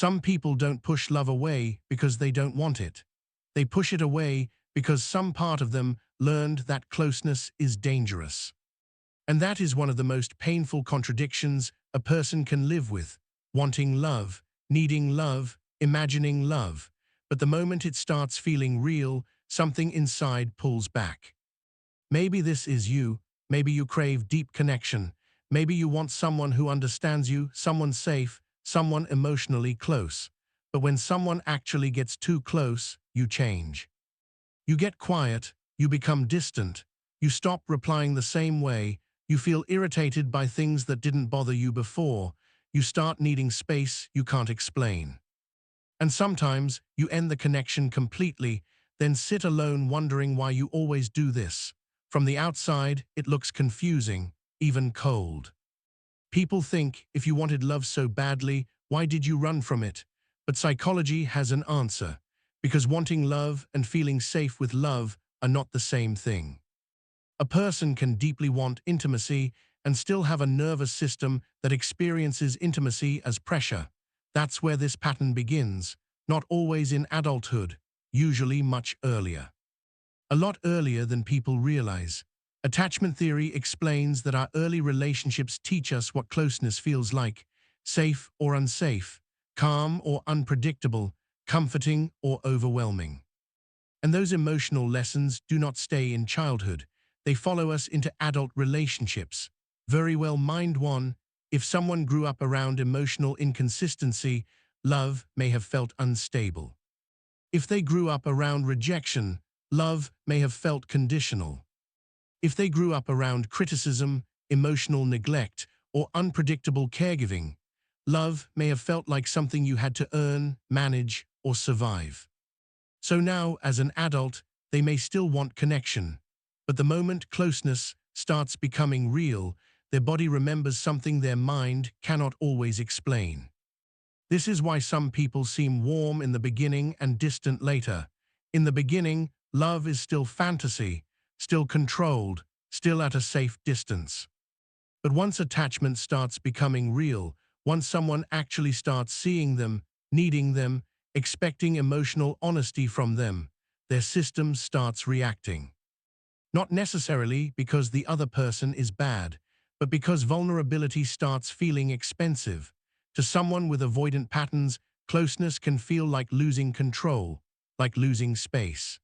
Some people don't push love away because they don't want it. They push it away because some part of them learned that closeness is dangerous. And that is one of the most painful contradictions a person can live with: wanting love, needing love, imagining love. But the moment it starts feeling real, something inside pulls back. Maybe this is you. Maybe you crave deep connection. Maybe you want someone who understands you, someone safe, someone emotionally close. But when someone actually gets too close, you change. You get quiet, you become distant, you stop replying the same way, you feel irritated by things that didn't bother you before, you start needing space you can't explain. And sometimes you end the connection completely, then sit alone wondering why you always do this. From the outside, it looks confusing, even cold. People think, if you wanted love so badly, why did you run from it? But psychology has an answer, because wanting love and feeling safe with love are not the same thing. A person can deeply want intimacy and still have a nervous system that experiences intimacy as pressure. That's where this pattern begins, not always in adulthood, usually much earlier. A lot earlier than people realize. Attachment theory explains that our early relationships teach us what closeness feels like: safe or unsafe, calm or unpredictable, comforting or overwhelming. And those emotional lessons do not stay in childhood. They follow us into adult relationships. Very well, mind one: if someone grew up around emotional inconsistency, love may have felt unstable. If they grew up around rejection, love may have felt conditional. If they grew up around criticism, emotional neglect, or unpredictable caregiving, love may have felt like something you had to earn, manage, or survive. So now, as an adult, they may still want connection. But the moment closeness starts becoming real, their body remembers something their mind cannot always explain. This is why some people seem warm in the beginning and distant later. In the beginning, love is still fantasy, still controlled, still at a safe distance. But once attachment starts becoming real, once someone actually starts seeing them, needing them, expecting emotional honesty from them, their system starts reacting. Not necessarily because the other person is bad, but because vulnerability starts feeling expensive. To someone with avoidant patterns, closeness can feel like losing control, like losing space,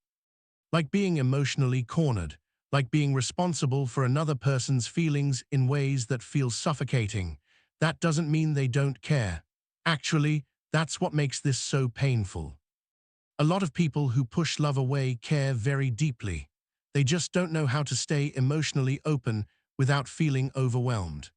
like being emotionally cornered, like being responsible for another person's feelings in ways that feel suffocating. That doesn't mean they don't care. Actually, that's what makes this so painful. A lot of people who push love away care very deeply. They just don't know how to stay emotionally open without feeling overwhelmed.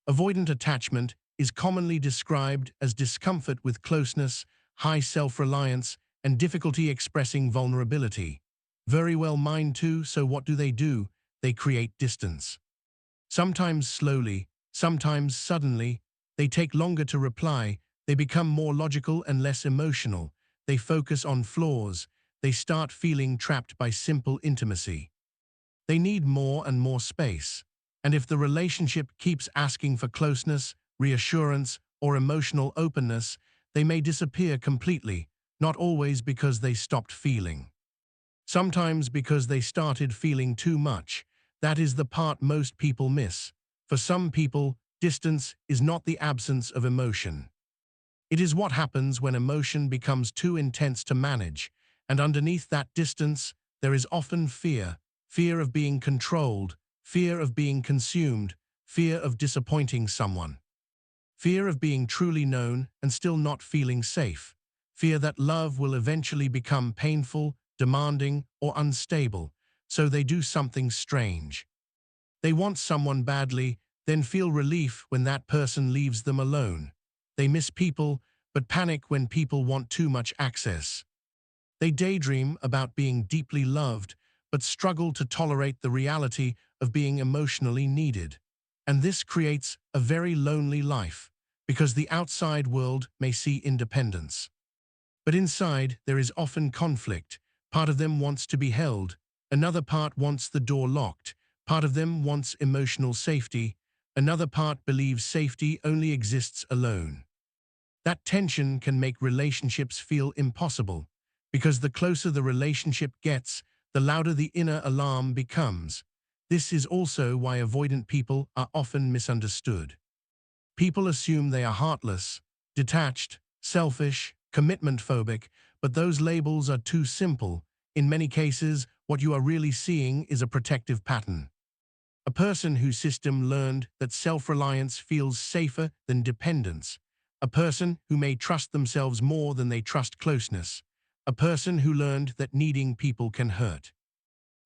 Avoidant attachment is commonly described as discomfort with closeness, high self-reliance, and difficulty expressing vulnerability. Very well, mine too. So what do? They create distance. Sometimes slowly, sometimes suddenly. They take longer to reply. They become more logical and less emotional. They focus on flaws. They start feeling trapped by simple intimacy. They need more and more space. And if the relationship keeps asking for closeness, reassurance, or emotional openness, they may disappear completely, not always because they stopped feeling. Sometimes because they started feeling too much. That is the part most people miss. For some people, distance is not the absence of emotion. It is what happens when emotion becomes too intense to manage, and underneath that distance, there is often fear. Fear of being controlled, fear of being consumed, fear of disappointing someone. Fear of being truly known and still not feeling safe. Fear that love will eventually become painful, demanding, or unstable, so they do something strange. They want someone badly, then feel relief when that person leaves them alone. They miss people, but panic when people want too much access. They daydream about being deeply loved, but struggle to tolerate the reality of being emotionally needed. And this creates a very lonely life, because the outside world may see independence. But inside, there is often conflict. Part of them wants to be held. Another part wants the door locked. Part of them wants emotional safety. Another part believes safety only exists alone. That tension can make relationships feel impossible, because the closer the relationship gets, the louder the inner alarm becomes. This is also why avoidant people are often misunderstood. People assume they are heartless, detached, selfish, commitment phobic, but those labels are too simple. In many cases, what you are really seeing is a protective pattern. A person whose system learned that self-reliance feels safer than dependence. A person who may trust themselves more than they trust closeness. A person who learned that needing people can hurt.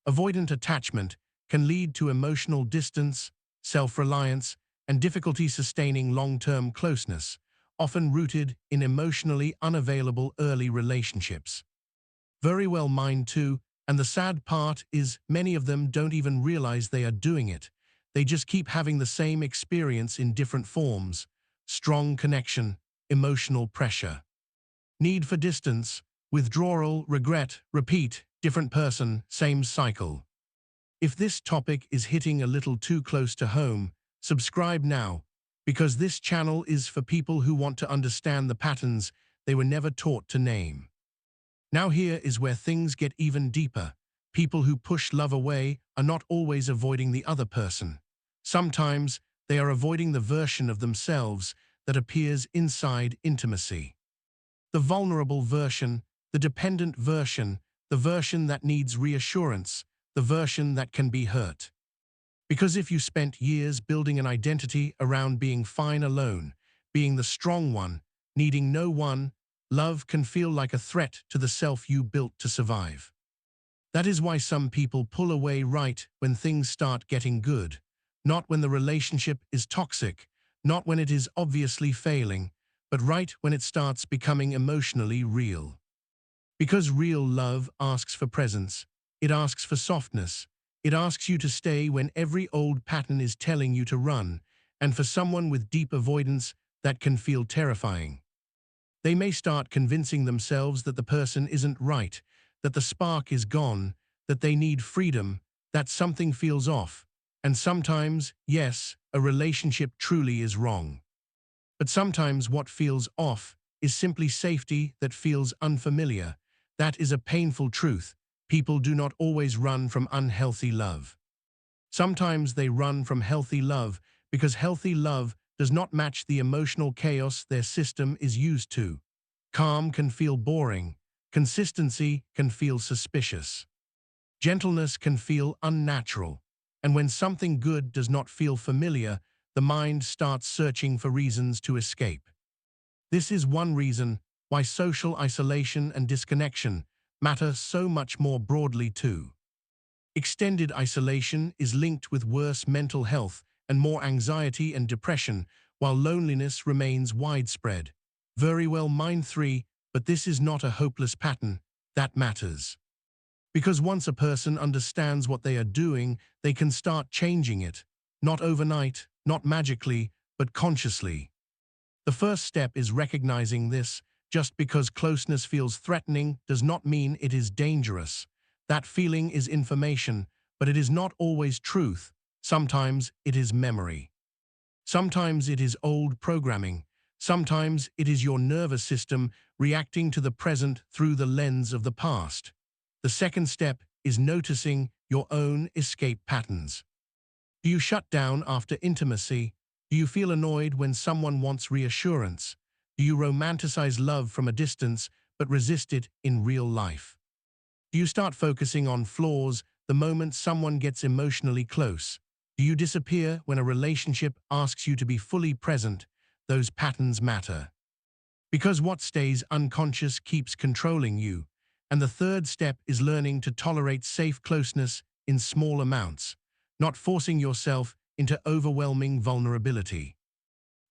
Avoidant attachment can lead to emotional distance, self-reliance, and difficulty sustaining long-term closeness, often rooted in emotionally unavailable early relationships. Very well, mine too, and the sad part is many of them don't even realize they are doing it. They just keep having the same experience in different forms: strong connection, emotional pressure, need for distance, withdrawal, regret, repeat, different person, same cycle. If this topic is hitting a little too close to home, subscribe now, because this channel is for people who want to understand the patterns they were never taught to name. Now here is where things get even deeper. People who push love away are not always avoiding the other person. Sometimes they are avoiding the version of themselves that appears inside intimacy. The vulnerable version, the dependent version, the version that needs reassurance, the version that can be hurt. Because if you spent years building an identity around being fine alone, being the strong one, needing no one, love can feel like a threat to the self you built to survive. That is why some people pull away right when things start getting good, not when the relationship is toxic, not when it is obviously failing, but right when it starts becoming emotionally real. Because real love asks for presence, it asks for softness, it asks you to stay when every old pattern is telling you to run, and for someone with deep avoidance, that can feel terrifying. They may start convincing themselves that the person isn't right, that the spark is gone, that they need freedom, that something feels off. And sometimes, yes, a relationship truly is wrong. But sometimes what feels off is simply safety that feels unfamiliar. That is a painful truth. People do not always run from unhealthy love. Sometimes they run from healthy love because healthy love does not match the emotional chaos their system is used to. Calm can feel boring. Consistency can feel suspicious. Gentleness can feel unnatural. And when something good does not feel familiar, the mind starts searching for reasons to escape. This is one reason why social isolation and disconnection matter so much more broadly too. Extended isolation is linked with worse mental health and more anxiety and depression, while loneliness remains widespread. Very well, mine 3, but this is not a hopeless pattern. That matters. Because once a person understands what they are doing, they can start changing it. Not overnight, not magically, but consciously. The first step is recognizing this. Just because closeness feels threatening does not mean it is dangerous. That feeling is information, but it is not always truth. Sometimes it is memory. Sometimes it is old programming. Sometimes it is your nervous system reacting to the present through the lens of the past. The second step is noticing your own escape patterns. Do you shut down after intimacy? Do you feel annoyed when someone wants reassurance? Do you romanticize love from a distance but resist it in real life? Do you start focusing on flaws the moment someone gets emotionally close? Do you disappear when a relationship asks you to be fully present? Those patterns matter. Because what stays unconscious keeps controlling you. And the third step is learning to tolerate safe closeness in small amounts, not forcing yourself into overwhelming vulnerability.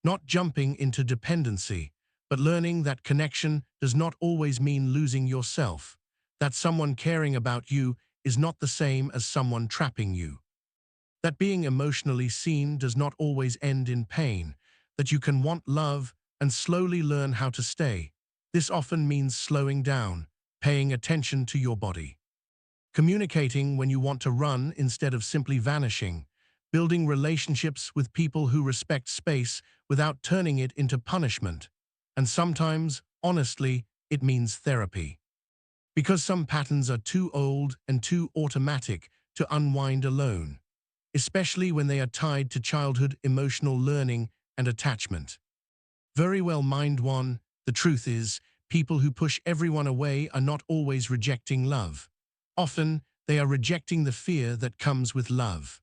Not jumping into dependency, but learning that connection does not always mean losing yourself, that someone caring about you is not the same as someone trapping you, that being emotionally seen does not always end in pain, that you can want love and slowly learn how to stay. This often means slowing down, paying attention to your body, communicating when you want to run instead of simply vanishing, building relationships with people who respect space without turning it into punishment. And sometimes, honestly, it means therapy. Because some patterns are too old and too automatic to unwind alone, especially when they are tied to childhood emotional learning and attachment. Very well, mind one, the truth is, people who push everyone away are not always rejecting love. Often, they are rejecting the fear that comes with love.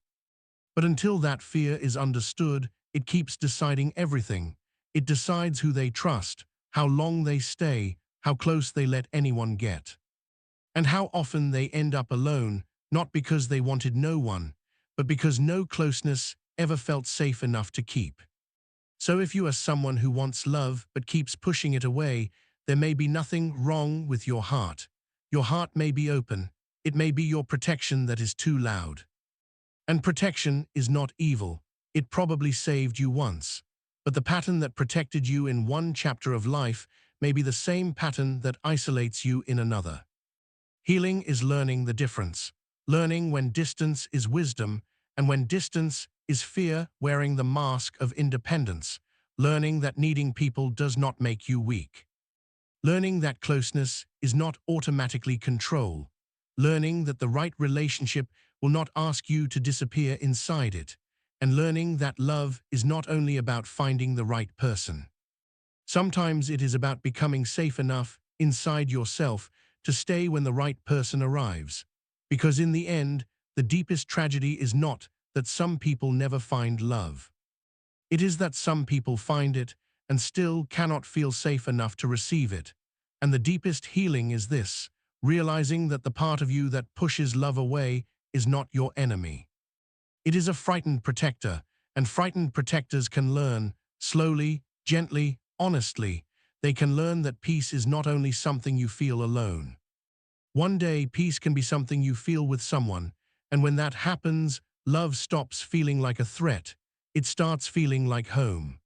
But until that fear is understood, it keeps deciding everything. It decides who they trust, how long they stay, how close they let anyone get, and how often they end up alone, not because they wanted no one, but because no closeness ever felt safe enough to keep. So if you are someone who wants love but keeps pushing it away, there may be nothing wrong with your heart. Your heart may be open. It may be your protection that is too loud. And protection is not evil. It probably saved you once. But the pattern that protected you in one chapter of life may be the same pattern that isolates you in another. Healing is learning the difference. Learning when distance is wisdom and when distance is fear wearing the mask of independence. Learning that needing people does not make you weak. Learning that closeness is not automatically control. Learning that the right relationship will not ask you to disappear inside it. And learning that love is not only about finding the right person. Sometimes it is about becoming safe enough inside yourself to stay when the right person arrives. Because in the end, the deepest tragedy is not that some people never find love. It is that some people find it and still cannot feel safe enough to receive it. And the deepest healing is this, realizing that the part of you that pushes love away is not your enemy. It is a frightened protector, and frightened protectors can learn, slowly, gently, honestly, they can learn that peace is not only something you feel alone. One day, peace can be something you feel with someone, and when that happens, love stops feeling like a threat. It starts feeling like home.